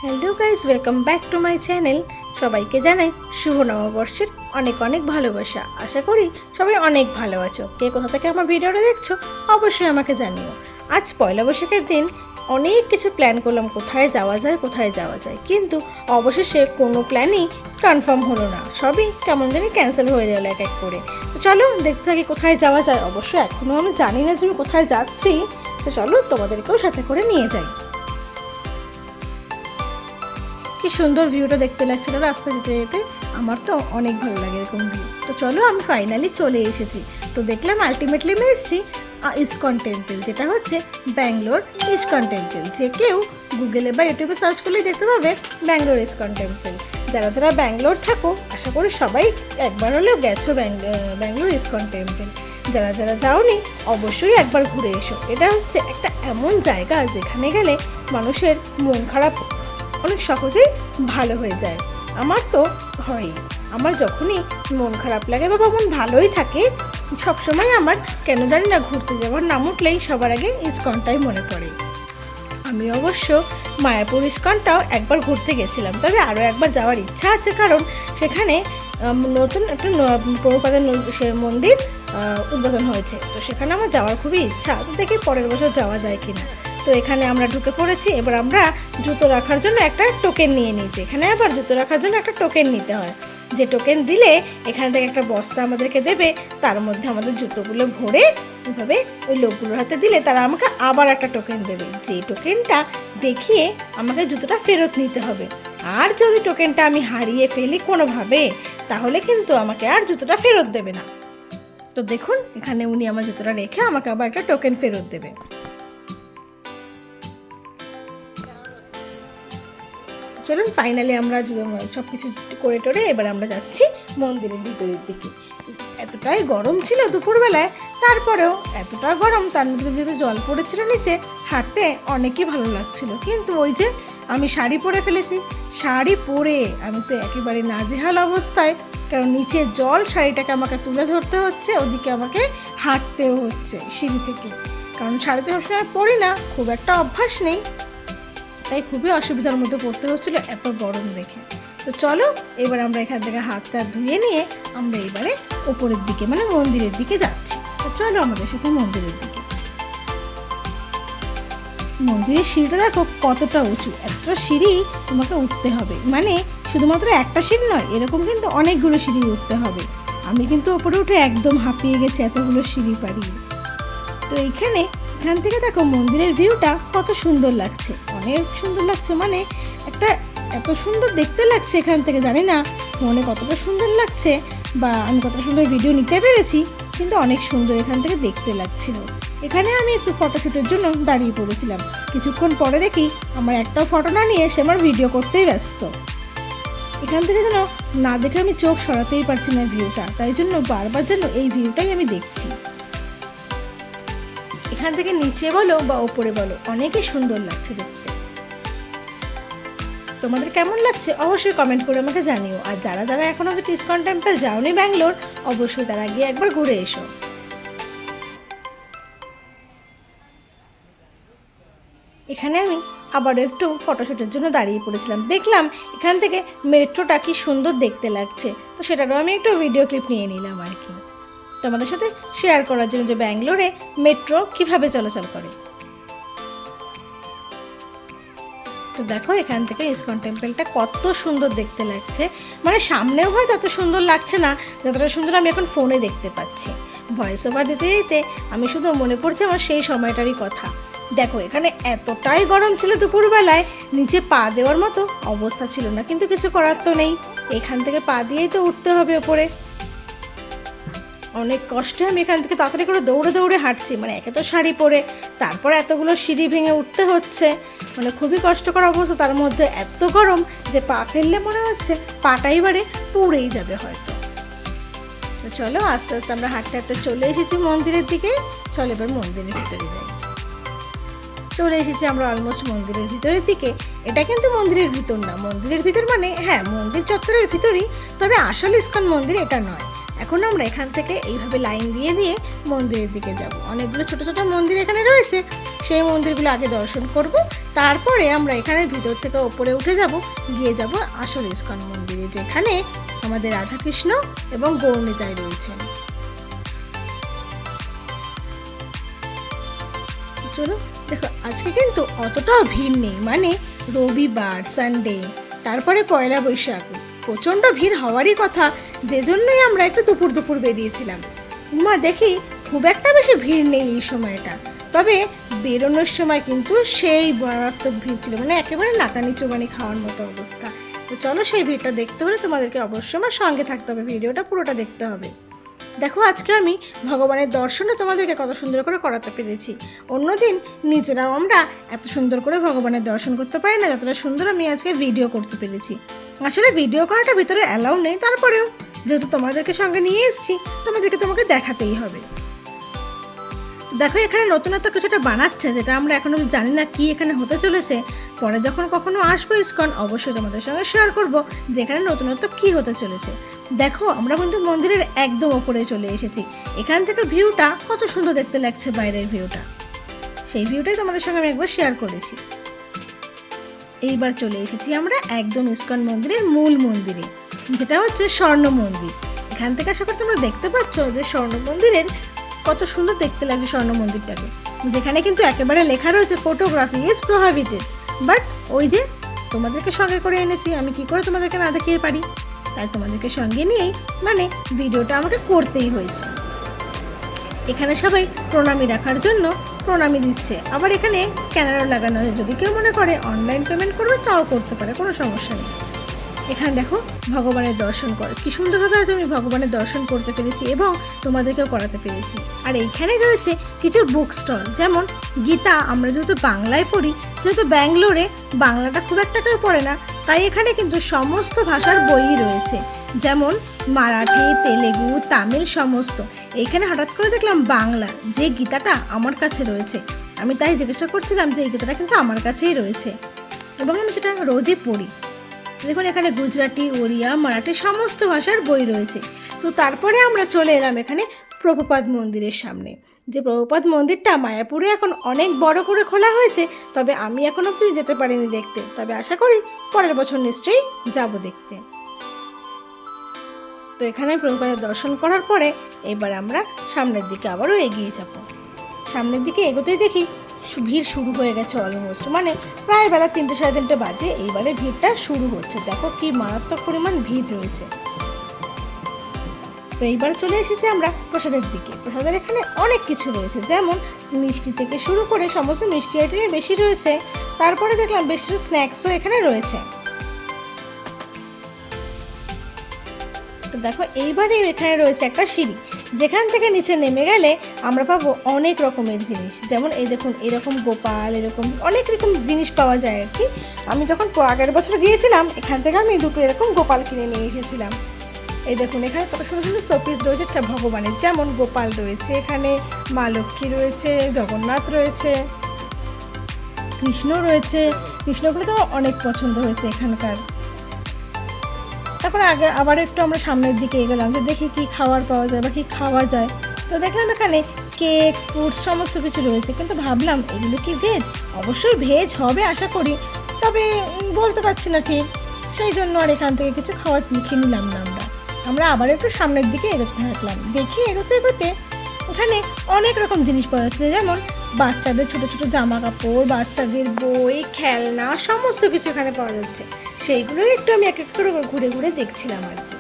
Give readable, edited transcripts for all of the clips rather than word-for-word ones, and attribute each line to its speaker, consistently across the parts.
Speaker 1: Hello guys, welcome back to my channel. সবাইকে জানাই শুভ নববর্ষের অনেক অনেক ভালোবাসা। আশা করি সবাই অনেক ভালো আছো। কে কোথা থেকে আমার ভিডিওটা দেখছো অবশ্যই আমাকে জানিও। আজ পয়লা বৈশাখের দিন অনেক কিছু প্ল্যান করলাম, কোথায় যাওয়া যায়, কিন্তু অবশেষে কোনো প্ল্যানই কনফার্ম হলো না। সবই কেমন জানি ক্যান্সেল হয়ে গেল এক এক করে। তো চলো দেখতে থাকি কোথায় যাওয়া যায়। অবশ্য এখনও আমি জানি না যে আমি কোথায় যাচ্ছি, তো চলো তোমাদেরকেও সাথে করে নিয়ে যাই। কি সুন্দর ভিউটা দেখতে লাগছিল রাস্তা যেতে যেতে, আমার তো অনেক ভালো লাগে এরকম ভিউ। তো চলো আমি ফাইনালি চলে এসেছি। তো দেখলাম আলটিমেটলি আমি এসেছি ইসকন টেম্পল, যেটা হচ্ছে ব্যাঙ্গালোর ইসকন টেম্পল। যে কেউ গুগলে বা ইউটিউবে সার্চ করলেই দেখতে পাবে ব্যাঙ্গালোর ইসকন টেম্পল। যারা যারা ব্যাঙ্গালোর থাকো আশা করি সবাই একবার হলেও গেছো ব্যাঙ্গালোর ইসকন টেম্পল। যারা যারা যাওনি অবশ্যই একবার ঘুরে এসো। এটা হচ্ছে একটা এমন জায়গা যেখানে গেলে মানুষের মন খারাপ অনেক সহজেই ভালো হয়ে যায়। আমার তো হয়ই, আমার যখনই মন খারাপ লাগে বা মন ভালোই থাকে সবসময় আমার কেন জানি না ঘুরতে যাওয়ার নাম উঠলেই সবার আগে ইসকনটাই মনে পড়ে। আমি অবশ্য মায়াপুর ইসকনটাও একবার ঘুরতে গেছিলাম, তবে আরও একবার যাওয়ার ইচ্ছা আছে, কারণ সেখানে নতুন একটা প্রভুপাদের মন্দির উদ্বোধন হয়েছে। তো সেখানে আমার যাওয়ার খুবই ইচ্ছা। তো দেখি পরের বছর যাওয়া যায় কিনা। তো এখানে আমরা ঢুকে পড়েছি। এবার আমরা জুতো রাখার জন্য একটা টোকেন নিয়ে নিয়েছি। এখানে আবার জুতো রাখার জন্য একটা টোকেন নিতে হয়, যে টোকেন দিলে এখান থেকে একটা বস্তা আমাদেরকে দেবে, তার মধ্যে আমাদের জুতোগুলো ভরে এভাবে ওই লোকগুলোর হাতে দিলে তারা আমাকে আবার একটা টোকেন দেবে, যে টোকেনটা দেখিয়ে আমাকে জুতোটা ফেরত নিতে হবে। আর যদি টোকেনটা আমি হারিয়ে ফেলি কোনোভাবে, তাহলে কিন্তু আমাকে আর জুতোটা ফেরত দেবে না। তো দেখুন এখানে উনি আমার জুতোটা রেখে আমাকে আবার একটা টোকেন ফেরত দেবে। চলুন ফাইনালি আমরা সব কিছু করে টোরে এবার আমরা যাচ্ছি মন্দিরের ভিতরের দিকে। এতটাই গরম ছিল দুপুরবেলায়, তারপরেও এতটা গরম, তার মধ্যে যেহেতু জল পড়েছিল নিচে, হাঁটতে অনেকই ভালো লাগছিল। কিন্তু ওই যে আমি শাড়ি পরে ফেলেছি, শাড়ি পরে আমি তো একেবারে নাজেহাল অবস্থায়, কারণ নিচে জল, শাড়িটাকে আমাকে তুলে ধরতে হচ্ছে, ওদিকে আমাকে হাঁটতেও হচ্ছে সিঁড়ি থেকে, কারণ শাড়িতে সবসময় পরি না, খুব একটা অভ্যাস নেই, তাই খুবই অসুবিধার মধ্যে পড়তে হচ্ছিল এত গরম দেখে। তো চলো এবার আমরা এখান থেকে হাতটা ধুয়ে নিয়ে আমরা এবারে ওপরের দিকে মানে মন্দিরের দিকে যাচ্ছি। তো চলো আমাদের সাথে মন্দিরের দিকে। মন্দিরের সিঁড়িটা দেখো কতটা উঁচু, একটা সিঁড়ি তোমাকে উঠতে হবে, মানে শুধুমাত্র একটা সিঁড়ি নয়, এরকম কিন্তু অনেকগুলো সিঁড়ি উঠতে হবে। আমি কিন্তু ওপরে উঠে একদম হাঁপিয়ে গেছি এতগুলো সিঁড়ি পাড়িয়ে। তো এখান থেকে দেখো মন্দিরের ভিউটা কত সুন্দর লাগছে, অনেক সুন্দর লাগছে, মানে একটা এত সুন্দর দেখতে লাগছে এখান থেকে, জানি না মনে কতটা সুন্দর লাগছে বা আমি কতটা সুন্দর ভিডিও নিতে পেরেছি, কিন্তু অনেক সুন্দর এখান থেকে দেখতে লাগছিল। এখানে আমি একটু ফটোশ্যুটের জন্য দাঁড়িয়ে পড়েছিলাম। কিছুক্ষণ পরে দেখি আমার একটাও ফটো না নিয়ে সে আমার ভিডিও করতেই ব্যস্ত। এখান থেকে যেন না দেখে আমি চোখ সরাতেই পারছি না ভিউটা, তাই জন্য বারবার যেন এই ভিউটাই আমি দেখছি। এখান থেকে নিচে বলো বা ওপরে বলো অনেকই সুন্দর লাগছে দেখতে। তোমাদের কেমন লাগছে অবশ্যই কমেন্ট করে আমাকে জানিও। আর যারা যারা এখনো ইসকন টেম্পল যাওনি ব্যাঙ্গালোর, অবশ্যই তারা গিয়ে একবার ঘুরে এসো। এখানে আমি আবারও একটু ফটোশ্যুটের জন্য দাঁড়িয়ে পড়েছিলাম। দেখলাম এখান থেকে মেট্রোটা কি সুন্দর দেখতে লাগছে, তো সেটারও আমি একটু ভিডিও ক্লিপ নিয়ে নিলাম আর কি, তোমাদের সাথে শেয়ার করার জন্য যে ব্যাঙ্গালোরে মেট্রো কিভাবে চলাচল করে। তো দেখো এখান থেকে ইসকন টেম্পলটা কত সুন্দর দেখতে লাগছে, মানে সামনেও হয়তো তত সুন্দর লাগছে না যতটা সুন্দর আমি এখন ফোনে দেখতে পাচ্ছি। ভয়েস ওভার দিতে দিতে আমি শুধু মনে পড়ছে আমার সেই সময়টারই কথা। দেখো এখানে এতটাই গরম ছিল দুপুরবেলায়, নিচে পা দেওয়ার মতো অবস্থা ছিল না, কিন্তু কিছু করার তো নেই, এখান থেকে পা দিয়েই তো উঠতে হবে ওপরে। অনেক কষ্টে আমি এখান থেকে তাড়াতাড়ি করে দৌড়ে দৌড়ে হাঁটছি, মানে একে তো শাড়ি পরে, তারপরে এতগুলো সিঁড়ি ভেঙে উঠতে হচ্ছে, মানে খুবই কষ্টকর অবস্থা। তার মধ্যে এত গরম যে পা ফেললে মনে হচ্ছে পাটা এবারে পুড়েই যাবে হয়তো। তো চলো আস্তে আস্তে আমরা হাঁটতে হাঁটতে চলে এসেছি মন্দিরের দিকে। চলো এবার মন্দিরের ভিতরে যাই। চলে এসেছি আমরা অলমোস্ট মন্দিরের ভিতরের দিকে। এটা কিন্তু মন্দিরের ভিতর না, মন্দিরের ভিতর মানে হ্যাঁ মন্দির চত্বরের ভিতরই, তবে আসল ইসকন মন্দির এটা নয়। এখন আমরা এখান থেকে এইভাবে লাইন দিয়ে দিয়ে মন্দিরের দিকে যাব। অনেকগুলো ছোট ছোট মন্দির এখানে রয়েছে, সেই মন্দিরগুলো আগে দর্শন করব, তারপরে আমরা এখানে ভিতর থেকে ওপরে উঠে যাব, গিয়ে যাব আসল ইস্কন মন্দিরে, যেখানে আমাদের রাধাকৃষ্ণ এবং গৌরনিতাই রয়েছেন। চলো দেখো, আজকে কিন্তু অতটাও ভিড় নেই, মানে রবিবার, সানডে, তারপরে পয়লা বৈশাখ, প্রচণ্ড ভিড় হওয়ারই কথা, যে জন্যই আমরা একটু দুপুর দুপুর বেরিয়েছিলাম। দেখি খুব একটা বেশি ভিড় নেই এই সময়টা, তবে বেরোনোর সময় কিন্তু সেই মারাত্মক ভিড় ছিল, মানে একেবারে নাকানি চোবানি খাওয়ার মতো অবস্থা। তো চলো, সেই ভিড়টা দেখতে হলে তোমাদেরকে অবশ্যই আমার সঙ্গে থাকতে হবে, ভিডিওটা পুরোটা দেখতে হবে। দেখো, আজকে আমি ভগবানের দর্শনও তোমাদেরকে কত সুন্দর করে করাতে পেরেছি। অন্যদিন নিজেরাও আমরা এত সুন্দর করে ভগবানের দর্শন করতে পারি না, যতটা সুন্দর আমি আজকে ভিডিও করতে পেরেছি। আসলে ভিডিও করাটা ভিতরে অ্যালাউ নেই, তারপরেও যেহেতু তোমাদেরকে সঙ্গে নিয়ে এসেছি, তোমাকে দেখাতেই হবে। দেখো, এখানে নতুনত্ব কিছুটা বানাচ্ছে, যেটা আমরা এখনো জানি না কি এখানে হতে চলেছে। পরে যখন কখনো আসবো ইস্কন, অবশ্যই তোমাদের সঙ্গে শেয়ার করবো যে এখানে নতুনত্ব কি হতে চলেছে। দেখো, আমরা কিন্তু মন্দিরের একদম ওপরে চলে এসেছি। এখান থেকে ভিউটা কত সুন্দর দেখতে লাগছে, বাইরের ভিউটা, সেই ভিউটাই তোমাদের সঙ্গে আমি একবার শেয়ার করেছি। এইবার চলে এসেছি আমরা একদম ইস্কন মন্দিরের মূল মন্দিরে, যেটা হচ্ছে স্বর্ণ মন্দির। এখান থেকে আশা করি তোমরা দেখতে পাচ্ছ যে স্বর্ণ মন্দিরের কত সুন্দর দেখতে লাগছে স্বর্ণ মন্দিরটাকে, যেখানে কিন্তু একেবারে লেখা রয়েছে ফটোগ্রাফি ইজ প্রোহিবিটেড। বাট ওই যে তোমাদেরকে সঙ্গে করে এনেছি, আমি কি করে তোমাদেরকে না দেখিয়ে পারি, তাই তোমাদেরকে সঙ্গে নিয়েই মানে ভিডিওটা আমাকে করতেই হয়েছে। এখানে সবাই প্রণামী রাখার জন্য প্রণামী দিচ্ছে, আবার এখানে স্ক্যানারও লাগানো আছে, যদি কেউ মনে করে অনলাইন পেমেন্ট করবে তাও করতে পারে, কোনো সমস্যা নেই। এখানে দেখো ভগবানের দর্শন করে কি সুন্দরভাবে আজ আমি ভগবানের দর্শন করতে পেরেছি এবং তোমাদেরকেও করাতে পেরেছি। আর এইখানে রয়েছে কিছু বুক স্টল, যেমন গীতা। আমরা যেহেতু বাংলায় পড়ি, যেহেতু ব্যাঙ্গালোরে বাংলাটা খুব একটা কেউ পড়ে না, তাই এখানে কিন্তু সমস্ত ভাষার বই রয়েছে, যেমন মারাঠি, তেলেগু, তামিল সমস্ত। এইখানে হঠাৎ করে দেখলাম বাংলা যে গীতাটা আমার কাছে রয়েছে, আমি তাই জিজ্ঞাসা করছিলাম যে এই গীতাটা কিন্তু আমার কাছেই রয়েছে এবং আমি সেটা রোজই পড়ি। দেখুন, এখানে গুজরাটি, ওড়িয়া, মারাঠি সমস্ত ভাষার বই রয়েছে। তো তারপরে আমরা চলে এলাম এখানে প্রভুপাদ মন্দিরের সামনে, যে প্রভুপাদ মন্দিরটা মায়াপুরে এখন অনেক বড় করে খোলা হয়েছে, তবে আমি এখন অবধি যেতে পারিনি দেখতে, তবে আশা করি পরের বছর নিশ্চয়ই যাব দেখতে। তো এখানে প্রভুপাদের দর্শন করার পরে এবার আমরা সামনের দিকে আবারও এগিয়ে যাব। সামনের দিকে এগোতেই দেখি ভিড় শুরু হয়ে গেছে অলমোস্ট, মানে প্রায় বেলা 3টে সাড়ে 3টে বাজে, এইবারে ভিড়টা শুরু হচ্ছে। দেখো কি মারাত্মক পরিমাণ ভিড় রয়েছে। তো এইবার চলে এসেছি আমরা প্রসাদের দিকে। প্রসাদের এখানে অনেক কিছু রয়েছে, যেমন মিষ্টি থেকে শুরু করে সমস্ত মিষ্টি আইটেমই বেশি রয়েছে। তারপরে দেখলাম বেশ কিছু স্ন্যাক্সও এখানে রয়েছে। তো দেখো, এইবারে এখানে রয়েছে একটা সিঁড়ি, যেখান থেকে নিচে নেমে গেলে আমরা পাবো অনেক রকমের জিনিস, যেমন এই দেখুন এরকম গোপাল, এরকম অনেক রকম জিনিস পাওয়া যায় আর কি। আমি যখন আগের বছর গিয়েছিলাম, এখান থেকে আমি দুটো এরকম গোপাল কিনে নিয়ে এসেছিলাম। এই দেখুন, এখানে কত সুন্দর সুন্দর শোপিস রয়েছে ভগবানের, যেমন গোপাল রয়েছে, এখানে মা লক্ষ্মী রয়েছে, জগন্নাথ রয়েছে, কৃষ্ণ রয়েছে। কৃষ্ণগুলো তো অনেক পছন্দ হয়েছে এখানকার। তারপরে আবার একটু আমরা সামনের দিকে এগোলাম, যে দেখি কি খাবার পাওয়া যায় বা কি খাওয়া যায়। তো দেখলাম এখানে কেক, ফ্রুটস সমস্ত কিছু রয়েছে, কিন্তু ভাবলাম এগুলো কি ভেজ? অবশ্যই ভেজ হবে আশা করি, তবে বলতে পারছি না ঠিক, সেই জন্য আর এখান থেকে কিছু খাওয়া কিনে নিলাম না। আমরা আবার একটু সামনের দিকে এগোতে থাকলাম। দেখি এগোতে এগোতে এখানে অনেক রকম জিনিস পাওয়া যাচ্ছে, যেমন বাচ্চাদের ছোট ছোট জামা কাপড়, বাচ্চাদের বই, খেলনা সমস্ত কিছু এখানে পাওয়া যাচ্ছে। সেইগুলোই একটু আমি এক এক করে ঘুরে ঘুরে দেখছিলাম আর কি।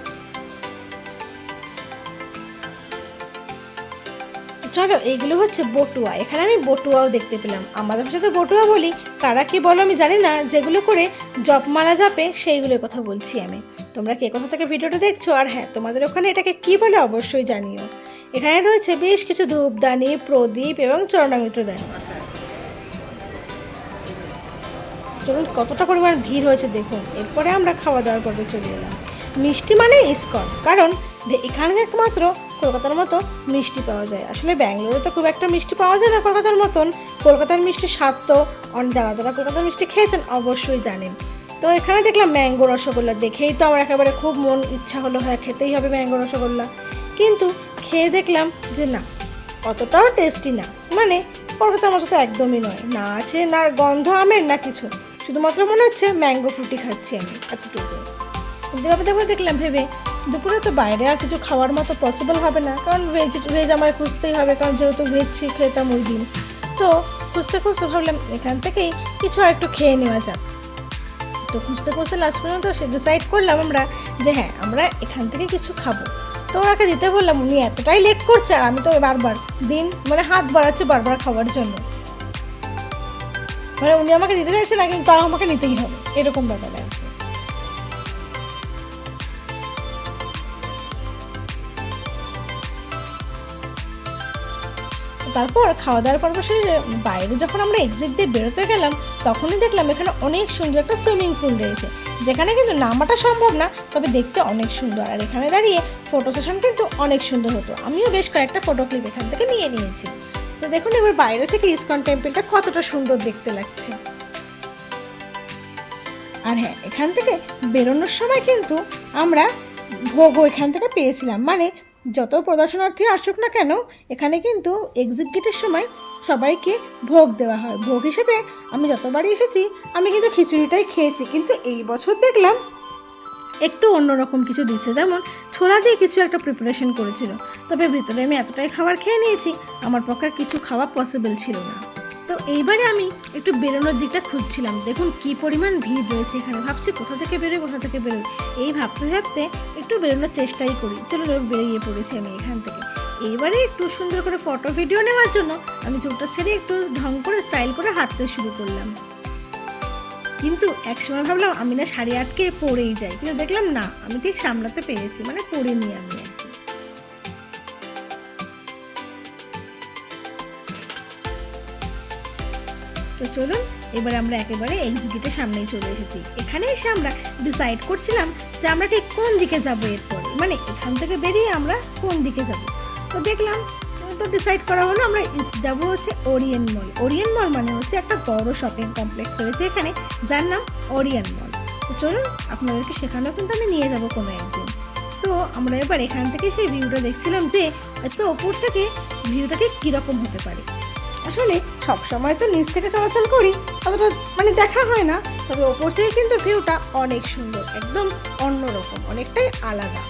Speaker 1: চলো, এইগুলো হচ্ছে বটুয়া। এখানে আমি বটুয়াও দেখতে পেলাম। আমাদের ভাষাতে বটুয়া বলি, কারা কি বলো আমি জানি না, যেগুলো করে জপমালা জাপে সেইগুলোর কথা বলছি আমি। তোমরা কে কোথা থেকে ভিডিওটা দেখছো, আর হ্যাঁ, তোমাদের ওখানে এটাকে কি বলে অবশ্যই জানিও। এখানে রয়েছে বেশ কিছু ধূপদানি, প্রদীপ এবং চরণামৃতদানি। চলুন, কতটা পরিমাণ ভিড় হয়েছে দেখুন। এরপরে আমরা খাওয়া দাওয়ার পর্বে চলে এলাম। মিষ্টি মানে ইস্কন, কারণ এখানে একমাত্র কলকাতার মতো মিষ্টি পাওয়া যায়। আসলে ব্যাঙ্গালোরে তো খুব একটা মিষ্টি পাওয়া যায় না কলকাতার মতন। কলকাতার মিষ্টির স্বাদ তো যারা যারা কলকাতার মিষ্টি খেয়েছেন অবশ্যই জানেন। তো এখানে দেখলাম ম্যাঙ্গো রসগোল্লা, দেখেই তো আমার একেবারে খুব মন ইচ্ছা হলো, হ্যাঁ খেতেই হবে ম্যাঙ্গো রসগোল্লা। কিন্তু খেয়ে দেখলাম যে না, অতটাও টেস্টি না, মানে ওর ভেতরে আমার সাথে একদমই নয়, না আছে না গন্ধ আমের না কিছু, শুধুমাত্র মনে হচ্ছে ম্যাঙ্গো ফ্রুটি খাচ্ছি আমি এতটুকু। দেখো দেখলাম ভেবে দুপুরে তো বাইরে আর কিছু খাওয়ার মতো পসিবল হবে না, কারণ ভেজ আমার খুঁজতেই হবে, কারণ যেহেতু ভেজ খেতাম ওই দিন। তো খুঁজতে ভাবলাম এখান থেকেই কিছু আর একটু খেয়ে নেওয়া যাক। তো খুঁজতে লাস্ট পর্যন্ত সে ডিসাইড করলাম আমরা যে হ্যাঁ আমরা এখান থেকে কিছু খাবো। তো ওনাকে দিতে বললাম, উনি এতটাই লেট করছে আর আমি তো বারবার হাত বাড়াচ্ছে বারবার খাওয়ার জন্য, উনি আমাকে দিতে চাইছে না কিন্তু তাও আমাকে নিতেই হবে, এরকম ব্যাপার আর কি। তারপর খাওয়া দাওয়ার পর বসে বাইরে যখন আমরা এক্সিট দিয়ে বেরোতে গেলাম তখনই দেখলাম এখানে অনেক সুন্দর একটা সুইমিং পুল রয়েছে, যেখানে কিন্তু নামাটা সম্ভব না, তবে দেখতে অনেক সুন্দর। আর এখানে দাঁড়িয়ে ফটো সেশন কিন্তু অনেক সুন্দর হতো, আমিও বেশ কয়েকটা ফটো ক্লিপ এখান থেকে নিয়ে নিয়েছি। তো দেখুন এবার বাইরে থেকে ইসকন টেম্পলটা কতটা সুন্দর দেখতে লাগছে। আর হ্যাঁ, এখান থেকে বেরোনোর সময় কিন্তু আমরা ভোগও এখান থেকে পেয়েছিলাম, মানে যত প্রদর্শনার্থী আসুক না কেন এখানে কিন্তু এক্সিট গেটের সময় সবাইকে ভোগ দেওয়া হয়। ভোগ হিসেবে আমি যতবারই এসেছি আমি কিন্তু খিচুড়িটাই খেয়েছি, কিন্তু এই বছর দেখলাম একটু অন্যরকম কিছু দিচ্ছে, যেমন ছোলা দিয়ে কিছু একটা প্রিপারেশন করেছিল, তবে ভিতরে আমি এতটাই খাবার খেয়ে নিয়েছি আমার পক্ষে কিছু খাওয়া পসিবল ছিল না। তো এইবারে আমি একটু বেরোনোর দিকটা খুঁজছিলাম, দেখুন কি পরিমাণ ভিড় রয়েছে এখানে, ভাবছি কোথা থেকে বেরোই, এই ভাবতে একটু বেরোনোর চেষ্টাই করি। চলো বেরিয়ে পড়েছি আমি এখান থেকে। এইবারে একটু সুন্দর করে ফটো ভিডিও নেওয়ার জন্য আমি চোখটা ছেড়ে একটু ঢং করে স্টাইল করে হাঁটতে শুরু করলাম, কিন্তু একসময় ভাবলাম আমি না শাড়ি আটকে পরেই যাই, কিন্তু দেখলাম না আমি ঠিক সামলাতে পেরেছি, মানে পরিনি আমি আর কি। তো চলুন এবার আমরা একেবারে এক্সিটের সামনেই চলে এসেছি। এখানে এসে আমরা ডিসাইড করছিলাম যে আমরা ঠিক কোন দিকে যাবো এরপরে, মানে এখান থেকে বেরিয়ে আমরা কোন দিকে যাব। তো দেখলাম তো ডিসাইড করা হলো আমরা যাবো হচ্ছে ওরিয়েন্ট মল। ওরিয়েন্ট মল মানে হচ্ছে একটা বড় শপিং কমপ্লেক্স রয়েছে এখানে, যার নাম ওরিয়েন্ট মল। তো চলুন আপনাদেরকে সেখানেও কিন্তু আমি নিয়ে যাবো কোনো একদিন। তো আমরা এবার এখান থেকে সেই ভিউটা দেখছিলাম যে এত ওপর থেকে ভিউটা ঠিক কীরকম হতে পারে। আসলে সবসময় তো নিচ থেকে চলাচল করি, অতটা মানে দেখা হয় না, তবে ওপর থেকে কিন্তু ভিউটা অনেক সুন্দর, একদম অন্যরকম, অনেকটাই আলাদা।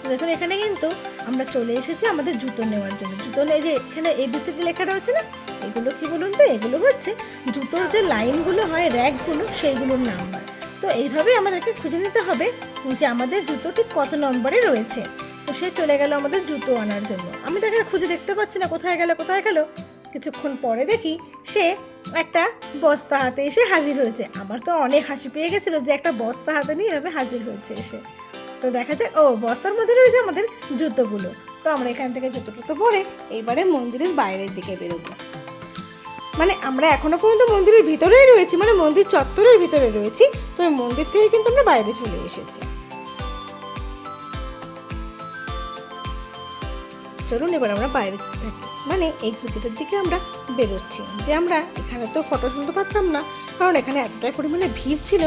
Speaker 1: দেখুন এখানে কিন্তু আমরা চলে এসেছি আমাদের জুতো নেওয়ার জন্য। জুতো নিয়ে যে এখানে ABCD লেখা রয়েছে না, এগুলো কি বলুন তো, এগুলো হচ্ছে জুতোর যে লাইনগুলো হয় র্যাকগুলো সেইগুলোর নাম্বার। তো এইভাবেই আমাদেরকে খুঁজে নিতে হবে যে আমাদের জুতো ঠিক কত নম্বরে রয়েছে। তো সে চলে গেল আমাদের জুতো আনার জন্য, আমি তাকে খুঁজে দেখতে পাচ্ছি না কোথায় গেল। কিছুক্ষণ পরে দেখি সে একটা বস্তা হাতে এসে হাজির হয়েছে। আমার তো অনেক হাসি পেয়ে গেছিলো যে একটা বস্তা হাতে নিয়ে এভাবে হাজির হয়েছে এসে। তো দেখা যায় ও বস্তার মধ্যে রয়েছে আমাদের জুতোগুলো। তো আমরা এখান থেকে জুতো পরে এইবারে মন্দিরের বাইরের দিকে বেরোবো, মানে আমরা এখনো পর্যন্ত মন্দিরের ভিতরেই রয়েছি, মানে মন্দির চত্বরের ভিতরে রয়েছি। তো এই মন্দির থেকে কিন্তু আমরা বাইরে চলে এসেছি। চলুন এবার আমরা বাইরে যেতে থাকি, মানে এক্সিটের দিকে আমরা বেরোচ্ছি। যে আমরা এখানে তো ফটো তুলতে পারতাম না, কারণ এখানে এতটাই পরিমাণে ভিড় ছিল,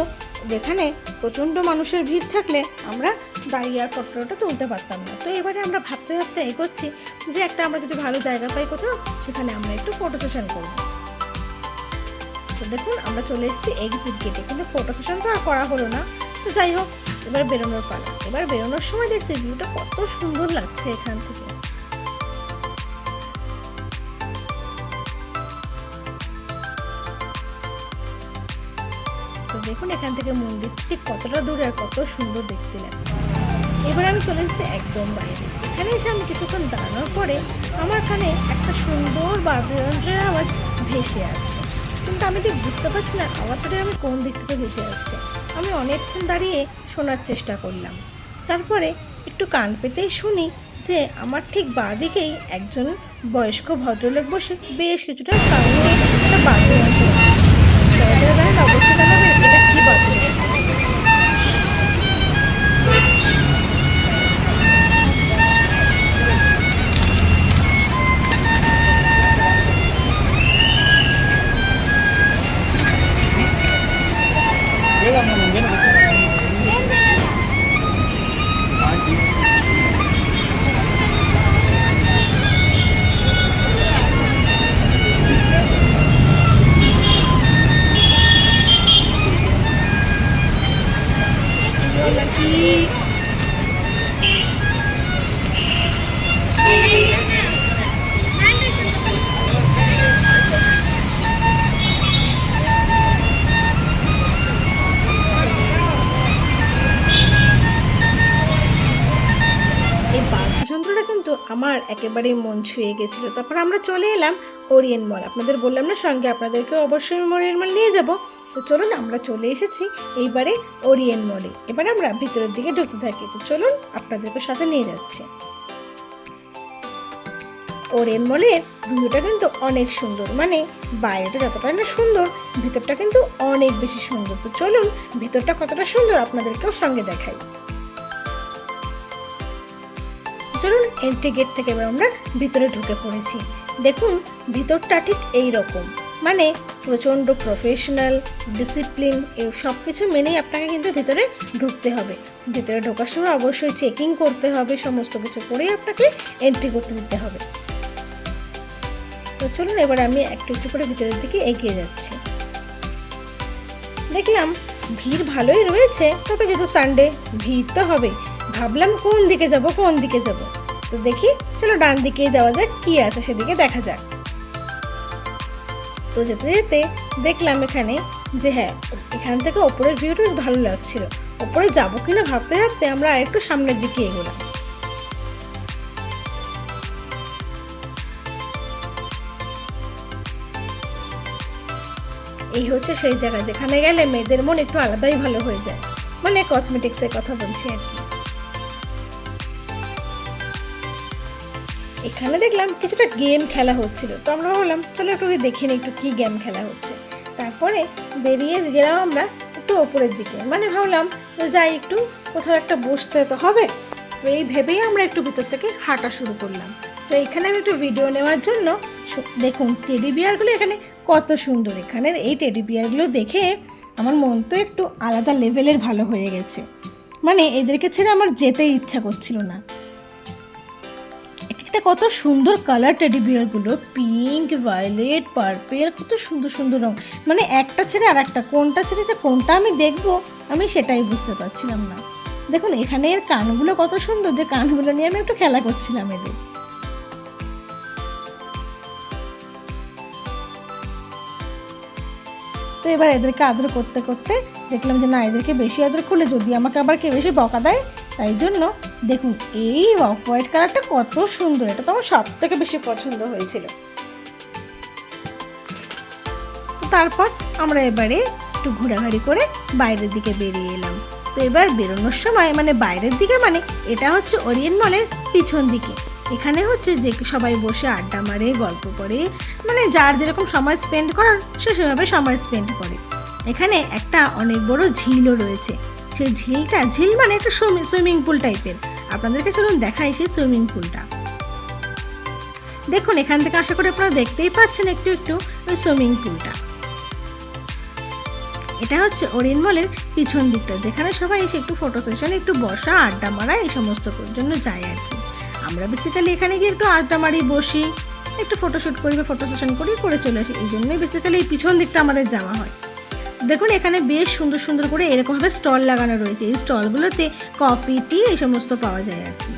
Speaker 1: যেখানে প্রচণ্ড মানুষের ভিড় থাকলে আমরা দাঁড়িয়ে আর ফটোটা তুলতে পারতাম না। তো এবারে আমরা ভাবতে এগোচ্ছি যে একটা আমরা যদি ভালো জায়গা পাই কোথাও, সেখানে আমরা একটু ফটো সেশন করবো। তো দেখুন আমরা চলে এসেছি এক্সিট গেটে, কিন্তু ফটো সেশন তো আর করা হলো না। তো যাই হোক, এবার বেরোনোর পালা। এবার বেরোনোর সময় দেখছি ভিউটা কত সুন্দর লাগছে এখান থেকে। তো দেখুন এখান থেকে মন্দির ঠিক কতটা দূরে আর কত সুন্দর দেখতে লাগছে। এবার আমি চলে এসেছি একদম বাইরে। এখানে এসে আমি কিছুক্ষণ দাঁড়ানোর পরে আমার কানে একটা সুন্দর বাদ্যযন্ত্রের আওয়াজ ভেসে আসছে, কিন্তু আমি ঠিক বুঝতে পারছি না আওয়াজটা আমি কোন দিক থেকে ভেসে আসছে। আমি অনেকক্ষণ দাঁড়িয়ে শোনার চেষ্টা করলাম, তারপরে একটু কান পেতেই শুনি যে আমার ঠিক বাঁ দিকেই একজন বয়স্ক ভদ্রলোক বসে বেশ কিছুটা সামনে একটা বাদ্যযন্ত্র বাজাচ্ছে। অবশ্যই জানাবেন এটা কি বাদ্যযন্ত্র। একেবারেই মন ছুঁয়ে গেছিলো। তারপর আমরা চলে এলাম ওরিয়েন্ট মল। আপনাদের বললাম না সঙ্গে আপনাদেরকে অবশ্যই ওরিয়েন্ট মল নিয়ে যাব। তো চলুন আমরা চলে এসেছি এইবারে ওরিয়েন্ট মলে। এবার আমরা ভিতরের দিকে ঢুকতে থাকি। তো চলুন আপনাদেরকে সাথে নিয়ে যাচ্ছি। ওরিয়েন্ট মলের ভিউটা কিন্তু অনেক সুন্দর, মানে বাইরেটা যতটা না সুন্দর ভিতরটা কিন্তু অনেক বেশি সুন্দর। তো চলুন ভিতরটা কতটা সুন্দর আপনাদেরকেও সঙ্গে দেখাই। চলুন এন্ট্রি গেট থেকে এবার আমরা ভিতরে ঢুকে পড়েছি। দেখুন ভিতরটা ঠিক এই রকম, মানে প্রচণ্ড প্রফেশনাল, ডিসিপ্লিন, এই সব কিছু মেনেই আপনাকে কিন্তু ভিতরে ঢুকতে হবে। ভিতরে ঢোকার সময় অবশ্যই চেকিং করতে হবে, সমস্ত কিছু করেই আপনাকে এন্ট্রি করতে দিতে হবে। তো চলুন এবার আমি একটু একটু করে ভিতরের দিকে এগিয়ে যাচ্ছি। দেখলাম ভিড় ভালোই রয়েছে, তবে যেহেতু সানডে ভিড় তো হবে। ভাবলাম কোন দিকে যাব। তো দেখি চলো ডান দিকে যাওয়া যাক, কি আছে সেদিকে দেখা যাক। তো যেতে যেতে দেখলাম এখানে যে হ্যাঁ, এখান থেকে ওপরের ভিউটা ভালো লাগছিল। ওপরে যাবো কিনা ভাবতে ভাবতে আমরা আরেকটু সামনের দিকে এগোলাম। এই হচ্ছে সেই জায়গা যেখানে গেলে মেয়েদের মন একটু আলাদাই ভালো হয়ে যায়, মানে কসমেটিক্সের কথা বলছি আর কি। এখানে দেখলাম কিছুটা গেম খেলা হচ্ছিল। তো আমরা ভাবলাম চলো একটু দেখে নিই একটু কি গেম খেলা হচ্ছে। তারপরে বেরিয়ে গেলাম আমরা একটু ওপরের দিকে, মানে ভাবলাম যাই একটু কোথাও একটা বসতে তো হবে। তো এই ভেবেই আমরা একটু ভিতর থেকে হাঁটা শুরু করলাম। তো এখানে আমি একটু ভিডিও নেওয়ার জন্য, দেখুন টেডি বিয়ারগুলো এখানে কত সুন্দর। এখানের এই টেডি বিয়ারগুলো দেখে আমার মন তো একটু আলাদা লেভেলের ভালো হয়ে গেছে, মানে এদেরকে ছেড়ে আমার যেতেই ইচ্ছা করছিল না। একটা কত সুন্দর কালার টেডি বিয়ারগুলো, পিঙ্ক, ভায়োলেট, পার্পেল, কত সুন্দর সুন্দর রং, মানে একটা ছেড়ে আর একটা, কোনটা ছেড়ে যে কোনটা আমি দেখবো আমি সেটাই বুঝতে পারছিলাম না। দেখুন এখানে এর কানগুলো কত সুন্দর, যে কানগুলো নিয়ে আমি একটু খেলা করছিলাম এদের। তো এবার এদেরকে আদর করতে করতে দেখলাম যে না, এদেরকে বেশি আদর করলে যদি আমাকে আবার কেউ বেশি বকা দেয়, তাই জন্য দেখুন এই অফ হোয়াইট কালারটা কত সুন্দর, এটা তো আমার সব থেকে বেশি পছন্দ হয়েছিল। তো তারপর আমরা এবারে একটু ঘোরাঘুরি করে বাইরের দিকে বেরিয়ে এলাম। তো এবার বেরোনোর সময়, মানে বাইরের দিকে, মানে এটা হচ্ছে ওরিয়েন্ট মলের পিছন দিকে। এখানে হচ্ছে যে সবাই বসে আড্ডা মারে, গল্প করে, মানে যার যেরকম সময় স্পেন্ড করার সে সেভাবে সময় স্পেন্ড করে। এখানে একটা অনেক বড় ঝিলও রয়েছে। সেই ঝিল মানে একটা সুইমিং পুল টাইপের। আপনাদেরকে চলুন দেখাই সেই সুইমিং পুলটা। দেখুন এখান থেকে আশা করি আপনারা দেখতেই পাচ্ছেন একটু একটু ওই সুইমিং পুলটা। এটা হচ্ছে ওরিয়েন্ট মলের পিছন দিকটা, যেখানে সবাই এসে একটু ফটো সেশন, একটু বসা, আড্ডা মারা, এই সমস্ত জন্য যায় আর কি। আমরা বেসিক্যালি এখানে গিয়ে একটু আড্ডা মারি, বসি, একটু ফটোশ্যুট করি বা ফটো সেশন করি, করে চলে আসি। এই জন্যই বেসিক্যালি এই পিছন দিকটা আমাদের যাওয়া হয়। দেখুন এখানে বেশ সুন্দর সুন্দর করে এরকমভাবে স্টল লাগানো রয়েছে। এই স্টলগুলোতে কফি, টি এই সমস্ত পাওয়া যায় আর কি।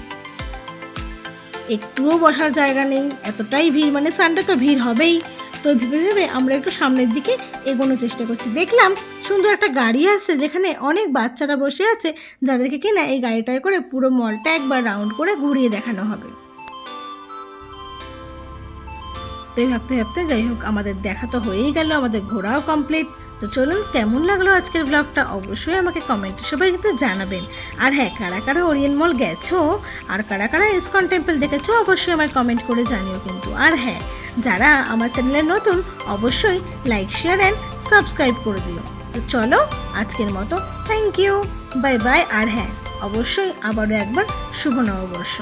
Speaker 1: একটুও বসার জায়গা নেই, এতটাই ভিড়, মানে সানডে তো ভিড় হবেই। তো ভেবে আমরা একটু সামনের দিকে এগোনোর চেষ্টা করছি। দেখলাম সুন্দর একটা গাড়ি আছে, যেখানে অনেক বাচ্চারা বসে আছে, যাদেরকে কিনা এই গাড়িটায় করে পুরো মলটা একবার রাউন্ড করে ঘুরিয়ে দেখানো হবে। তো এই ভাবতে ভাবতে যাই হোক আমাদের দেখা তো হয়েই গেল, আমাদের ঘোরাও কমপ্লিট। তো চলুন কেমন লাগলো আজকের ব্লগটা অবশ্যই আমাকে কমেন্টে সবাই কিন্তু জানাবেন। আর হ্যাঁ, কারা কারা ওরিয়েন্ট মল গেছো আর কারা কারা ইসকন টেম্পল দেখেছো অবশ্যই আমায় কমেন্ট করে জানিও কিন্তু। আর হ্যাঁ, যারা আমার চ্যানেলে নতুন অবশ্যই লাইক, শেয়ার অ্যান্ড সাবস্ক্রাইব করে দিও। তো চলো আজকের মতো থ্যাংক ইউ, বাই বাই। আর হ্যাঁ, অবশ্যই আবারও একবার শুভ নববর্ষ।